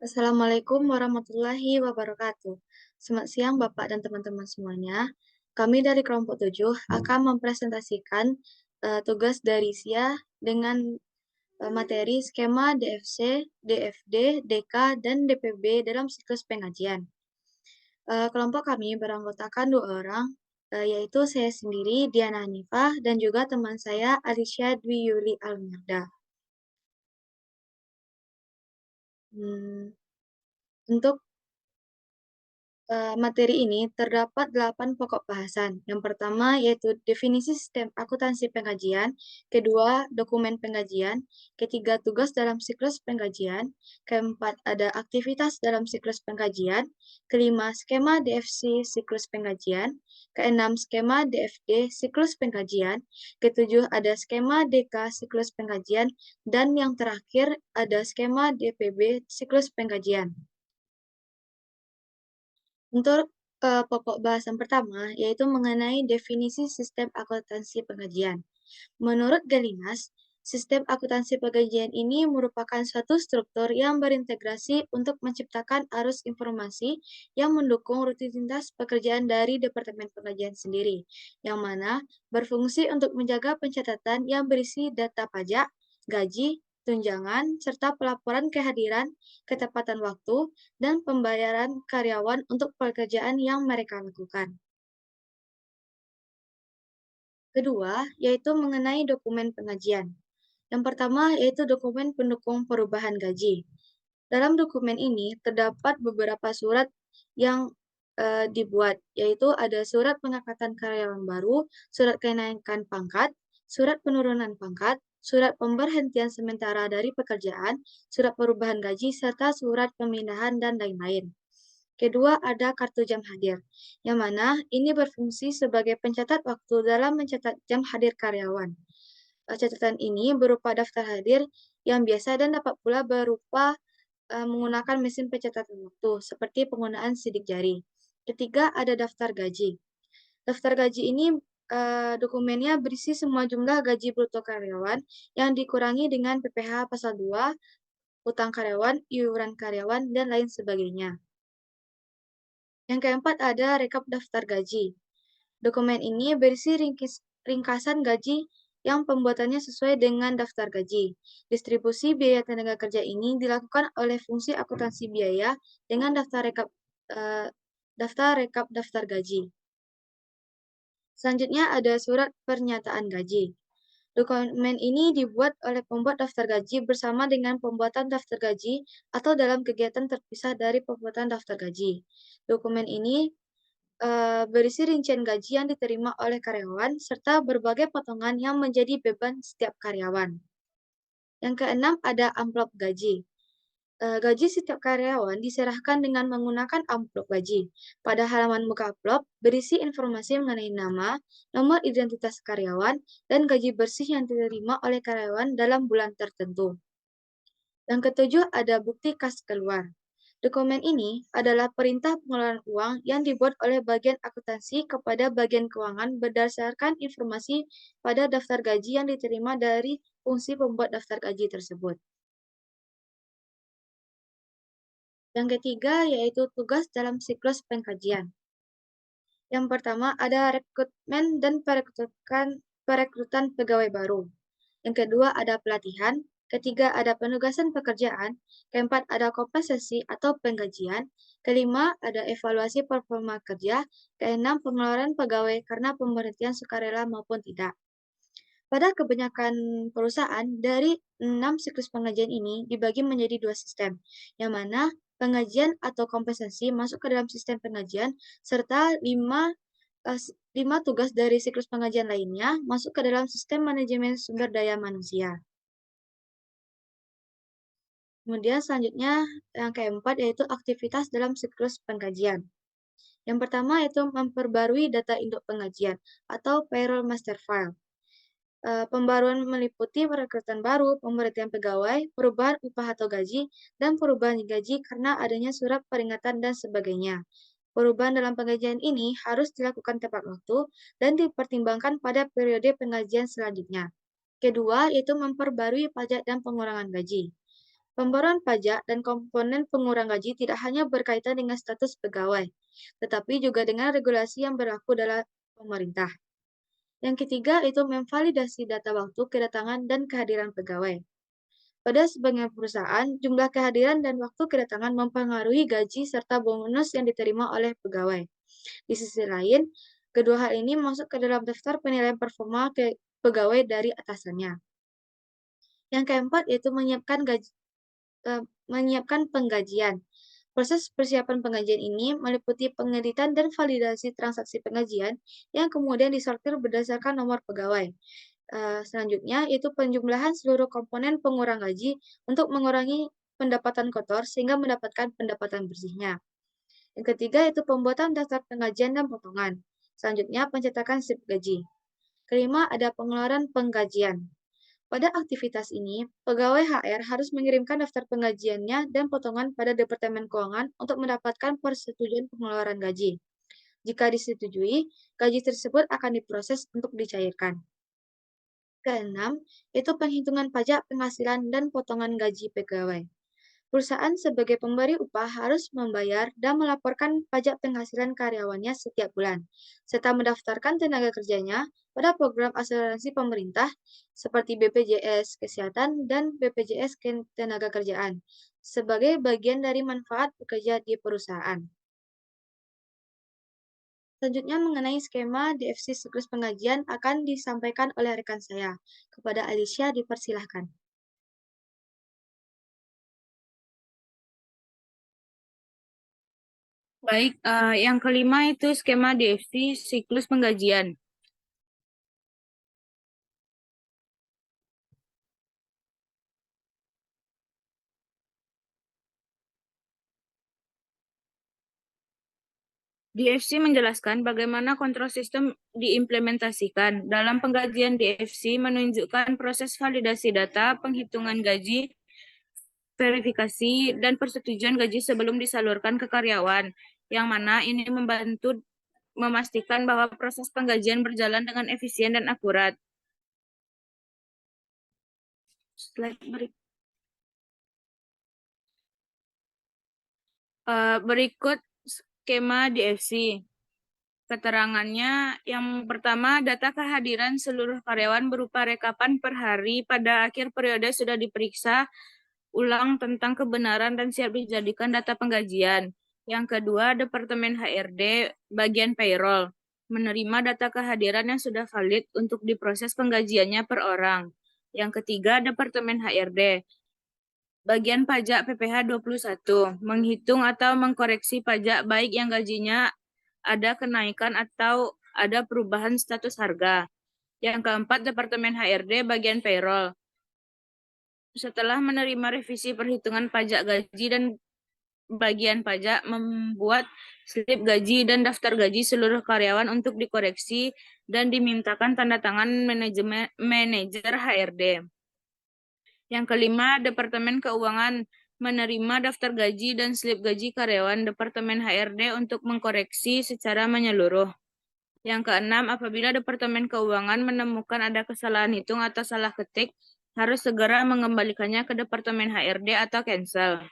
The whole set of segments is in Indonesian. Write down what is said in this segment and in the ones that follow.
Assalamualaikum warahmatullahi wabarakatuh. Selamat siang Bapak dan teman-teman semuanya. Kami dari kelompok 7 akan mempresentasikan tugas dari SIA dengan materi skema DFC, DFD, DK, dan DPB dalam siklus pengajian. Kelompok kami beranggotakan 2 orang, yaitu saya sendiri, Diana Hanifah, dan juga teman saya, Alicia Dwi Yuli Almirda. Hmm, untuk materi ini terdapat 8 pokok bahasan. Yang pertama yaitu definisi sistem akuntansi pengajian, kedua dokumen pengajian, ketiga tugas dalam siklus pengajian, keempat ada aktivitas dalam siklus pengajian, kelima skema DFC siklus pengajian, keenam skema DFD siklus pengajian, ketujuh ada skema DK siklus pengajian, dan yang terakhir ada skema DPB siklus pengajian. Untuk pokok bahasan pertama, yaitu mengenai definisi sistem akuntansi pengajian. Menurut Galinas, sistem akuntansi pengajian ini merupakan suatu struktur yang berintegrasi untuk menciptakan arus informasi yang mendukung rutinitas pekerjaan dari Departemen Pengajian sendiri, yang mana berfungsi untuk menjaga pencatatan yang berisi data pajak, gaji, tunjangan, serta pelaporan kehadiran, ketepatan waktu, dan pembayaran karyawan untuk pekerjaan yang mereka lakukan. Kedua, yaitu mengenai dokumen pengajian. Yang pertama, yaitu dokumen pendukung perubahan gaji. Dalam dokumen ini terdapat beberapa surat yang dibuat, yaitu ada surat pengangkatan karyawan baru, surat kenaikan pangkat, surat penurunan pangkat, surat pemberhentian sementara dari pekerjaan, surat perubahan gaji, serta surat pemindahan dan lain-lain. Kedua, ada kartu jam hadir, yang mana ini berfungsi sebagai pencatat waktu dalam mencatat jam hadir karyawan. Catatan ini berupa daftar hadir yang biasa dan dapat pula berupa menggunakan mesin pencatatan waktu, seperti penggunaan sidik jari. Ketiga, ada daftar gaji. Daftar gaji ini dokumennya berisi semua jumlah gaji bruto karyawan yang dikurangi dengan PPh pasal 2, utang karyawan, iuran karyawan, dan lain sebagainya. Yang keempat ada rekap daftar gaji. Dokumen ini berisi ringkasan gaji yang pembuatannya sesuai dengan daftar gaji. Distribusi biaya tenaga kerja ini dilakukan oleh fungsi akuntansi biaya dengan eh, daftar rekap daftar gaji. Selanjutnya ada surat pernyataan gaji. Dokumen ini dibuat oleh pembuat daftar gaji bersama dengan pembuatan daftar gaji atau dalam kegiatan terpisah dari pembuatan daftar gaji. Dokumen ini berisi rincian gaji yang diterima oleh karyawan, serta berbagai potongan yang menjadi beban setiap karyawan. Yang keenam ada amplop gaji. Gaji setiap karyawan diserahkan dengan menggunakan amplop gaji. Pada halaman muka amplop berisi informasi mengenai nama, nomor identitas karyawan, dan gaji bersih yang diterima oleh karyawan dalam bulan tertentu. Yang ketujuh ada bukti kas keluar. Dokumen ini adalah perintah pengeluaran uang yang dibuat oleh bagian akuntansi kepada bagian keuangan berdasarkan informasi pada daftar gaji yang diterima dari fungsi pembuat daftar gaji tersebut. Yang ketiga yaitu tugas dalam siklus pengkajian. Yang pertama ada rekrutmen dan perekrutan pegawai baru. Yang kedua ada pelatihan, ketiga ada penugasan pekerjaan, keempat ada kompensasi atau penggajian, kelima ada evaluasi performa kerja, keenam pengeluaran pegawai karena pemberhentian sukarela maupun tidak. Pada kebanyakan perusahaan, dari 6 siklus pengajian ini dibagi menjadi 2 sistem, yang mana pengajian atau kompensasi masuk ke dalam sistem pengajian, serta 5 tugas dari siklus pengajian lainnya masuk ke dalam sistem manajemen sumber daya manusia. Kemudian selanjutnya yang keempat yaitu aktivitas dalam siklus pengkajian. Yang pertama yaitu memperbarui data induk pengajian atau payroll master file. Pembaruan meliputi perekrutan baru, pemberhentian pegawai, perubahan upah atau gaji, dan perubahan gaji karena adanya surat peringatan dan sebagainya. Perubahan dalam pengajian ini harus dilakukan tepat waktu dan dipertimbangkan pada periode pengajian selanjutnya. Kedua, yaitu memperbarui pajak dan pengurangan gaji. Pembayaran pajak dan komponen pengurang gaji tidak hanya berkaitan dengan status pegawai, tetapi juga dengan regulasi yang berlaku dalam pemerintah. Yang ketiga itu memvalidasi data waktu kedatangan dan kehadiran pegawai. Pada sebagian perusahaan, jumlah kehadiran dan waktu kedatangan mempengaruhi gaji serta bonus yang diterima oleh pegawai. Di sisi lain, kedua hal ini masuk ke dalam daftar penilaian performa pegawai dari atasannya. Yang keempat yaitu menyiapkan penggajian. Proses persiapan penggajian ini meliputi pengeditan dan validasi transaksi penggajian yang kemudian disortir berdasarkan nomor pegawai. Selanjutnya, itu penjumlahan seluruh komponen pengurang gaji untuk mengurangi pendapatan kotor sehingga mendapatkan pendapatan bersihnya. Yang ketiga, itu pembuatan daftar penggajian dan potongan. Selanjutnya, pencetakan slip gaji. Kelima, ada pengeluaran penggajian. Pada aktivitas ini, pegawai HR harus mengirimkan daftar penggajiannya dan potongan pada Departemen Keuangan untuk mendapatkan persetujuan pengeluaran gaji. Jika disetujui, gaji tersebut akan diproses untuk dicairkan. Keenam, itu penghitungan pajak penghasilan dan potongan gaji pegawai. Perusahaan sebagai pemberi upah harus membayar dan melaporkan pajak penghasilan karyawannya setiap bulan, serta mendaftarkan tenaga kerjanya pada program asuransi pemerintah seperti BPJS Kesehatan dan BPJS Ketenagakerjaan sebagai bagian dari manfaat bekerja di perusahaan. Selanjutnya mengenai skema DFC siklus penggajian akan disampaikan oleh rekan saya. Kepada Alicia dipersilahkan. Baik, yang kelima itu skema DFC siklus penggajian. DFC menjelaskan bagaimana kontrol sistem diimplementasikan. Dalam penggajian DFC menunjukkan proses validasi data, penghitungan gaji, verifikasi, dan persetujuan gaji sebelum disalurkan ke karyawan, yang mana ini membantu memastikan bahwa proses penggajian berjalan dengan efisien dan akurat. Berikut skema DFC. Keterangannya yang pertama, data kehadiran seluruh karyawan berupa rekapan per hari pada akhir periode sudah diperiksa ulang tentang kebenaran dan siap dijadikan data penggajian. Yang kedua, Departemen HRD bagian payroll menerima data kehadiran yang sudah valid untuk diproses penggajiannya per orang. Yang ketiga, Departemen HRD bagian pajak PPh 21 menghitung atau mengkoreksi pajak baik yang gajinya ada kenaikan atau ada perubahan status harga. Yang keempat, Departemen HRD bagian payroll. Setelah menerima revisi perhitungan pajak gaji dan bagian pajak membuat slip gaji dan daftar gaji seluruh karyawan untuk dikoreksi dan dimintakan tanda tangan manajer HRD. Yang kelima, Departemen Keuangan menerima daftar gaji dan slip gaji karyawan Departemen HRD untuk mengkoreksi secara menyeluruh. Yang keenam, apabila Departemen Keuangan menemukan ada kesalahan hitung atau salah ketik, harus segera mengembalikannya ke Departemen HRD atau cancel.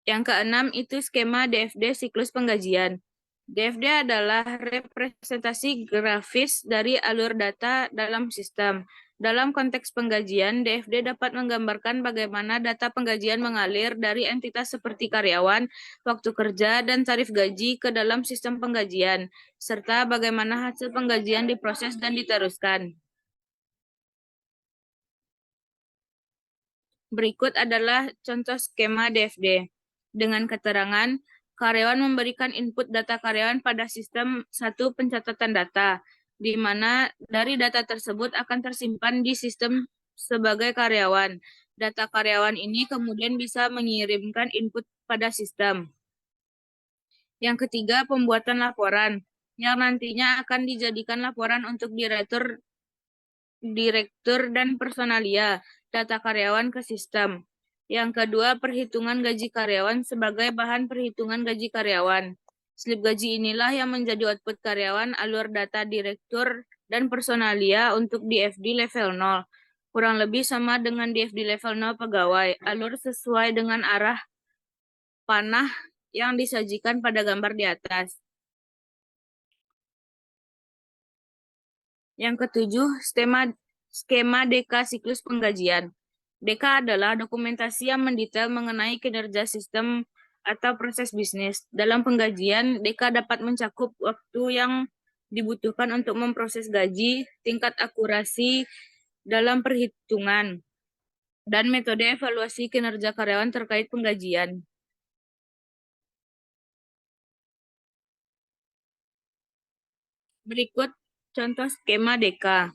Yang keenam itu skema DFD siklus penggajian. DFD adalah representasi grafis dari alur data dalam sistem. Dalam konteks penggajian, DFD dapat menggambarkan bagaimana data penggajian mengalir dari entitas seperti karyawan, waktu kerja, dan tarif gaji ke dalam sistem penggajian, serta bagaimana hasil penggajian diproses dan diteruskan. Berikut adalah contoh skema DFD. Dengan keterangan, karyawan memberikan input data karyawan pada sistem satu pencatatan data, di mana dari data tersebut akan tersimpan di sistem sebagai karyawan. Data karyawan ini kemudian bisa mengirimkan input pada sistem. Yang ketiga, pembuatan laporan, yang nantinya akan dijadikan laporan untuk direktur dan personalia data karyawan ke sistem. Yang kedua, perhitungan gaji karyawan sebagai bahan perhitungan gaji karyawan. Slip gaji inilah yang menjadi output karyawan alur data direktur dan personalia untuk DFD level 0. kurang lebih sama dengan DFD level 0 pegawai. Alur sesuai dengan arah panah yang disajikan pada gambar di atas. Yang ketujuh, skema DK siklus penggajian. DK adalah dokumentasi yang mendetail mengenai kinerja sistem atau proses bisnis. Dalam penggajian, DK dapat mencakup waktu yang dibutuhkan untuk memproses gaji, tingkat akurasi dalam perhitungan, dan metode evaluasi kinerja karyawan terkait penggajian. Berikut contoh skema DK.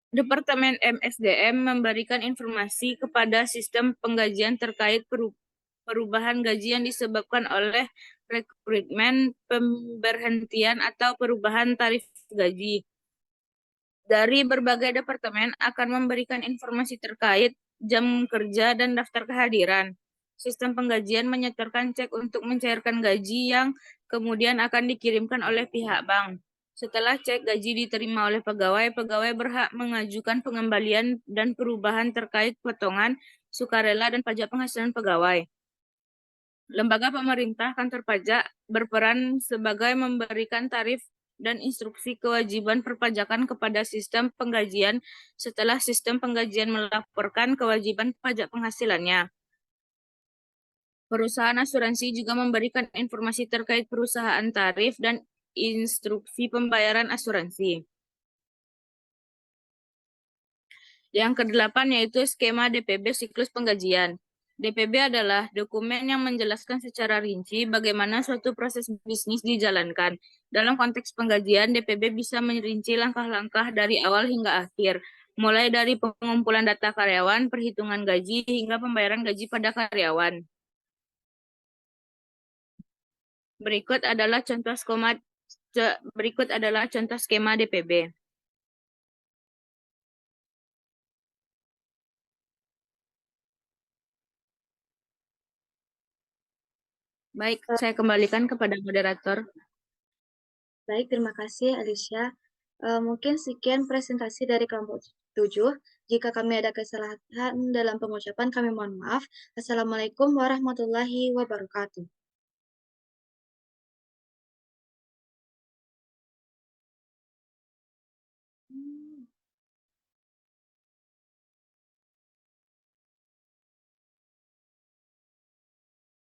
Departemen MSDM memberikan informasi kepada sistem penggajian terkait perubahan gaji yang disebabkan oleh rekrutmen, pemberhentian, atau perubahan tarif gaji. Dari berbagai departemen akan memberikan informasi terkait jam kerja dan daftar kehadiran. Sistem penggajian menyetorkan cek untuk mencairkan gaji yang kemudian akan dikirimkan oleh pihak bank. Setelah cek gaji diterima oleh pegawai, pegawai berhak mengajukan pengembalian dan perubahan terkait potongan, sukarela, dan pajak penghasilan pegawai. Lembaga pemerintah kantor pajak berperan sebagai memberikan tarif dan instruksi kewajiban perpajakan kepada sistem penggajian setelah sistem penggajian melaporkan kewajiban pajak penghasilannya. Perusahaan asuransi juga memberikan informasi terkait perusahaan tarif dan instruksi pembayaran asuransi. Yang kedelapan yaitu skema DPB siklus penggajian. DPB adalah dokumen yang menjelaskan secara rinci bagaimana suatu proses bisnis dijalankan. Dalam konteks penggajian, DPB bisa merinci langkah-langkah dari awal hingga akhir, mulai dari pengumpulan data karyawan, perhitungan gaji, hingga pembayaran gaji pada karyawan. Berikut adalah contoh skema DPB. Baik, saya kembalikan kepada moderator. Baik, terima kasih Alicia. Mungkin sekian presentasi dari kelompok 7. Jika kami ada kesalahan dalam pengucapan, kami mohon maaf. Assalamualaikum warahmatullahi wabarakatuh.